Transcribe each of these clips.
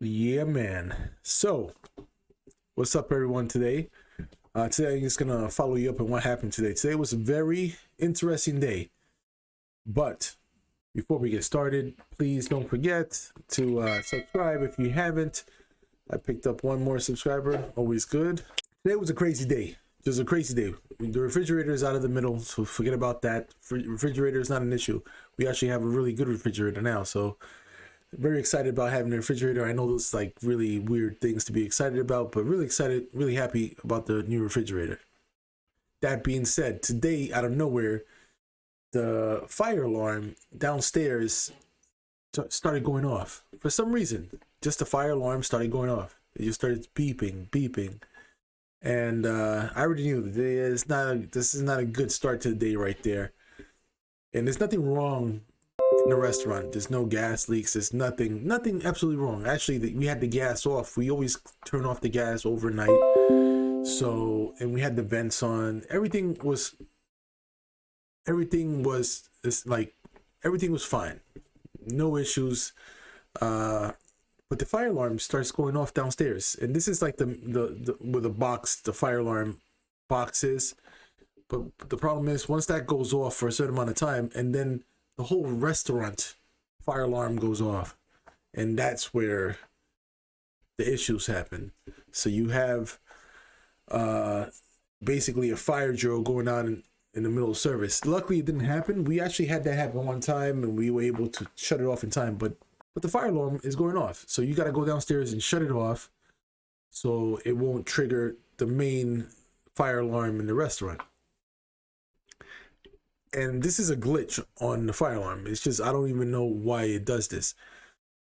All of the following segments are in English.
Yeah, man. So, what's up, everyone? Today I'm just gonna follow you up on what happened today. Today was a very interesting day, but before we get started, please don't forget to subscribe if you haven't. I picked up one more subscriber. Always good. Today was a crazy day. Just a crazy day. The refrigerator is out of the middle, so forget about that. Refrigerator is not an issue. We actually have a really good refrigerator now, so very excited about having a refrigerator. I know those like really weird things to be excited about, but really excited, really happy about the new refrigerator. That being said, today out of nowhere, the fire alarm downstairs started going off for some reason. Just the fire alarm started going off. It just started beeping, and I already knew that this is not a good start to the day right there. And there's nothing wrong in the restaurant. There's no gas leaks. There's nothing absolutely wrong. Actually, we had the gas off. We always turn off the gas overnight. So, and we had the vents on. Everything was fine. No issues. But the fire alarm starts going off downstairs, and this is like the where the fire alarm box is. But the problem is once that goes off for a certain amount of time, and then the whole restaurant fire alarm goes off, and that's where the issues happen. So you have uh basically a fire drill going on in the middle of service. Luckily it didn't happen. We actually had that happen one time and we were able to shut it off in time, but the fire alarm is going off, so you got to go downstairs and shut it off so it won't trigger the main fire alarm in the restaurant. And this is a glitch on the fire alarm. It's just I don't even know why it does this.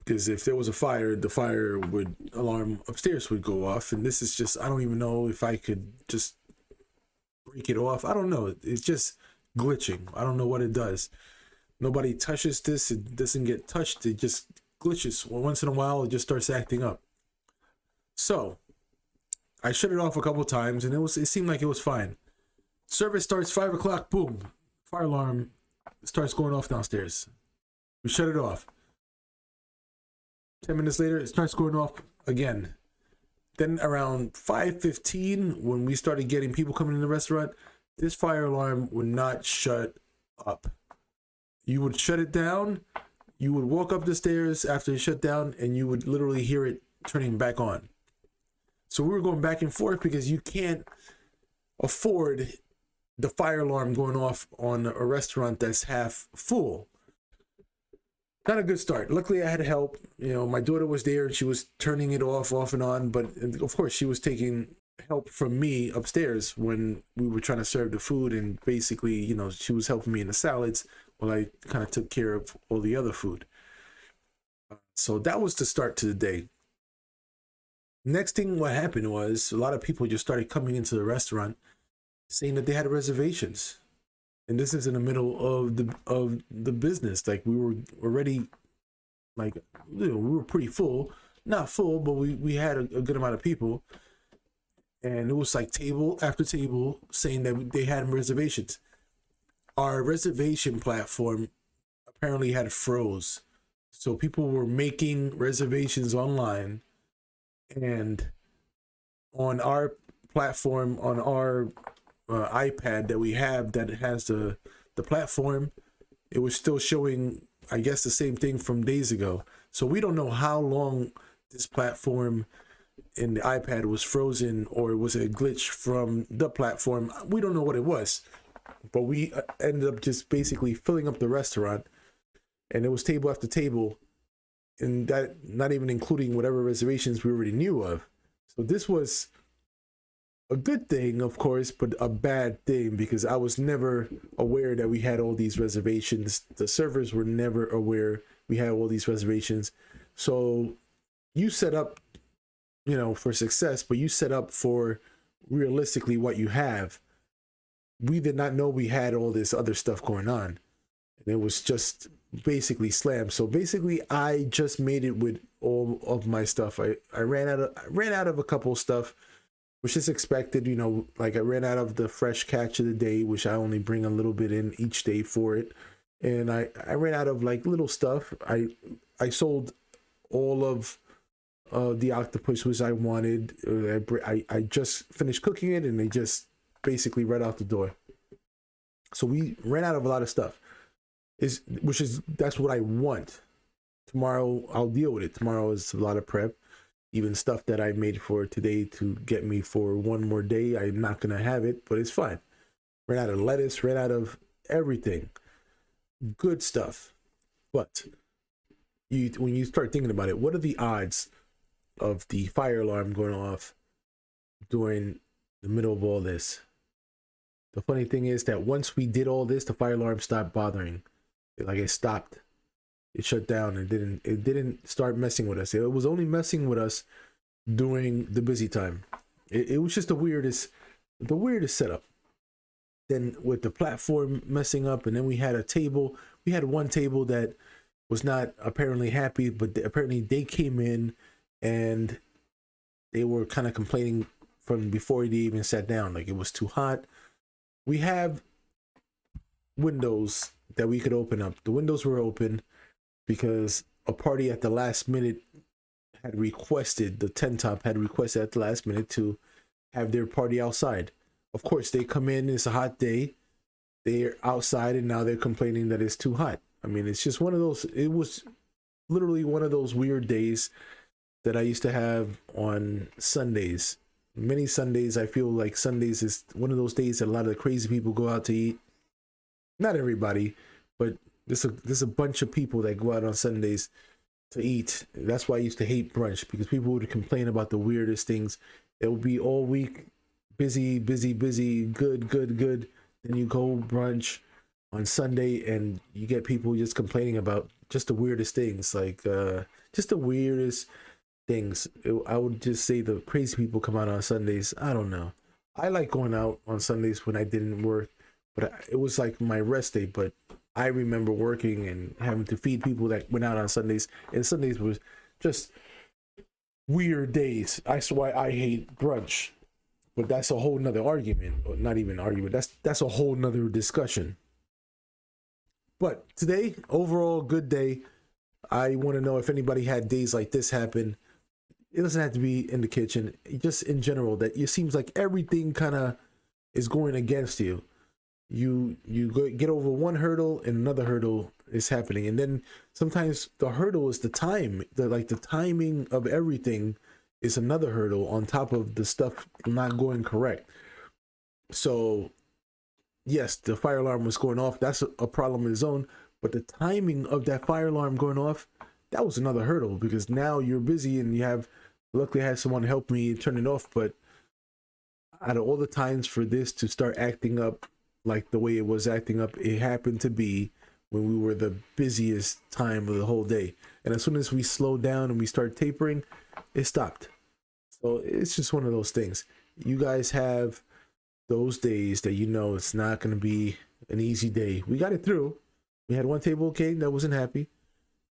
Because if there was a fire, the fire would alarm upstairs would go off, and this is just I don't even know if I could just break it off. I don't know. It's just glitching. I don't know what it does. Nobody touches this. It doesn't get touched. It just glitches. Once in a while, it just starts acting up. So I shut it off a couple times, and it seemed like it was fine. Service starts 5 o'clock. Boom, fire alarm starts going off downstairs. We shut it off. 10 minutes later, it starts going off again. Then around 5:15, when we started getting people coming in the restaurant, this fire alarm would not shut up. You would shut it down. You would walk up the stairs after it shut down, and you would literally hear it turning back on. So we were going back and forth because you can't afford the fire alarm going off on a restaurant that's half full. Not a good start. Luckily, I had help. My daughter was there and she was turning it off and on. But of course, she was taking help from me upstairs when we were trying to serve the food. And basically, she was helping me in the salads while I kind of took care of all the other food. So that was the start to the day. Next thing, what happened was a lot of people just started coming into the restaurant saying that they had reservations. And this is in the middle of the business. Like we were already, like we were pretty full, not full, but we had a good amount of people, and it was like table after table saying that they had reservations. Our reservation platform apparently had froze, so people were making reservations online, and on our platform, on our iPad that we have that has the platform, it was still showing, I guess, the same thing from days ago. So we don't know how long this platform in the iPad was frozen, or was it a glitch from the platform? We don't know what it was, but we ended up just basically filling up the restaurant, and it was table after table, and that not even including whatever reservations we already knew of. So this was a good thing, of course, but a bad thing because I was never aware that we had all these reservations. The servers were never aware we had all these reservations. So you set up, for success, but you set up for realistically what you have. We did not know we had all this other stuff going on. And it was just basically slammed. So basically I just made it with all of my stuff. I ran out of a couple of stuff, which is expected. Like I ran out of the fresh catch of the day, which I only bring a little bit in each day for it. And I ran out of like little stuff. I sold all of the octopus which I wanted. I just finished cooking it and they just basically right out the door. So we ran out of a lot of stuff. That's what I want. Tomorrow I'll deal with it. Tomorrow is a lot of prep. Even stuff that I made for today to get me for one more day, I'm not gonna have it, but it's fine. Ran out of lettuce, ran out of everything. Good stuff. But when you start thinking about it, what are the odds of the fire alarm going off during the middle of all this? The funny thing is that once we did all this, the fire alarm stopped bothering. It stopped. It shut down and didn't start messing with us. It was only messing with us during the busy time. It was just the weirdest setup. Then with the platform messing up, and then we had one table that was not apparently happy, but apparently they came in and they were kind of complaining from before they even sat down, like it was too hot. We have windows that we could open up. The windows were open because a party at the last minute had requested, the 10 Top had requested at the last minute to have their party outside. Of course, they come in, it's a hot day, they're outside, and now they're complaining that it's too hot. I mean, it's just it was literally one of those weird days that I used to have on Sundays. Many Sundays, I feel like Sundays is one of those days that a lot of the crazy people go out to eat. Not everybody, but there's a bunch of people that go out on Sundays to eat. That's why I used to hate brunch, because people would complain about the weirdest things. It would be all week busy, good. Then you go brunch on Sunday and you get people just complaining about just the weirdest things, like just the weirdest things. I would just say the crazy people come out on Sundays. I don't know. I like going out on Sundays when I didn't work, but it was like my rest day. But I remember working and having to feed people that went out on Sundays, and Sundays was just weird days. That's why I hate brunch. But that's a whole nother argument, or not even argument. That's a whole nother discussion. But today, overall, good day. I want to know if anybody had days like this happen. It doesn't have to be in the kitchen, just in general, that it seems like everything kind of is going against you. You get over one hurdle and another hurdle is happening, and then sometimes the hurdle is the time. The timing of everything is another hurdle on top of the stuff not going correct. So yes, the fire alarm was going off. That's a problem in its own. But the timing of that fire alarm going off, that was another hurdle, because now you're busy and luckily I had someone help me turn it off. But out of all the times for this to start acting up like the way it was acting up, it happened to be when we were the busiest time of the whole day. And as soon as we slowed down and we started tapering, it stopped. So it's just one of those things. You guys have those days that it's not going to be an easy day. We got it through. We had one table that wasn't happy,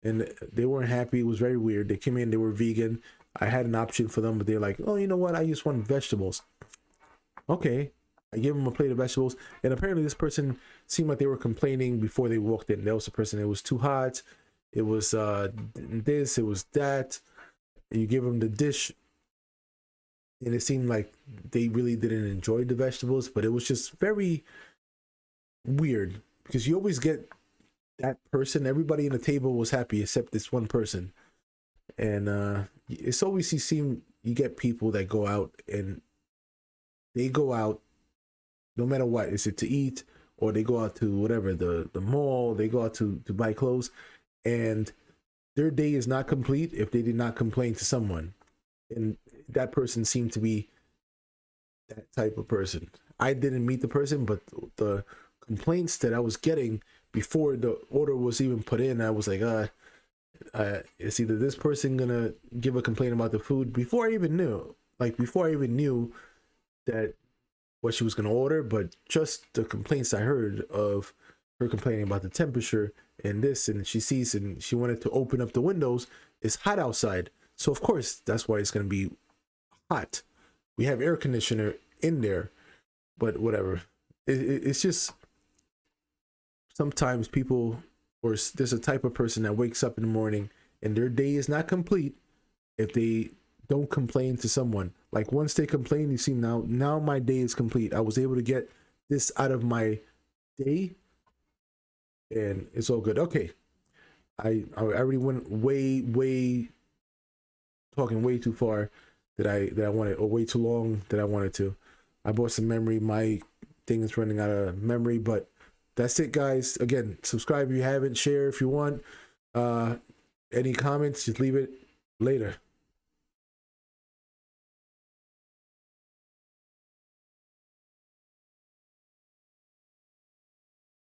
and they weren't happy. It was very weird. They came in, they were vegan. I had an option for them, but they're like, oh, you know what? I just want vegetables. Okay. I gave them a plate of vegetables, and apparently this person seemed like they were complaining before they walked in. That was the person. It was too hot. It was this, it was that. You give them the dish, and it seemed like they really didn't enjoy the vegetables, but it was just very weird, because you always get that person. Everybody in the table was happy except this one person. And it's always you get people that go out, and they go out no matter what. Is it to eat, or they go out to whatever, the mall, they go out to buy clothes, and their day is not complete if they did not complain to someone. And that person seemed to be that type of person. I didn't meet the person, but the complaints that I was getting before the order was even put in, I was like, it's either this person gonna give a complaint about the food before I even knew that what she was gonna order, but just the complaints I heard of her complaining about the temperature and this, and she sees, and she wanted to open up the windows. It's hot outside, so of course that's why it's gonna be hot. We have air conditioner in there, but whatever. It's just sometimes people, or there's a type of person that wakes up in the morning and their day is not complete if they don't complain to someone. Like once they complain, you see now my day is complete. I was able to get this out of my day, and it's all good. Okay, I already went way talking way too far that I wanted, or way too long that I wanted to. I bought some memory. My thing is running out of memory, but that's it, guys. Again, subscribe if you haven't, share if you want. Any comments, just leave it later.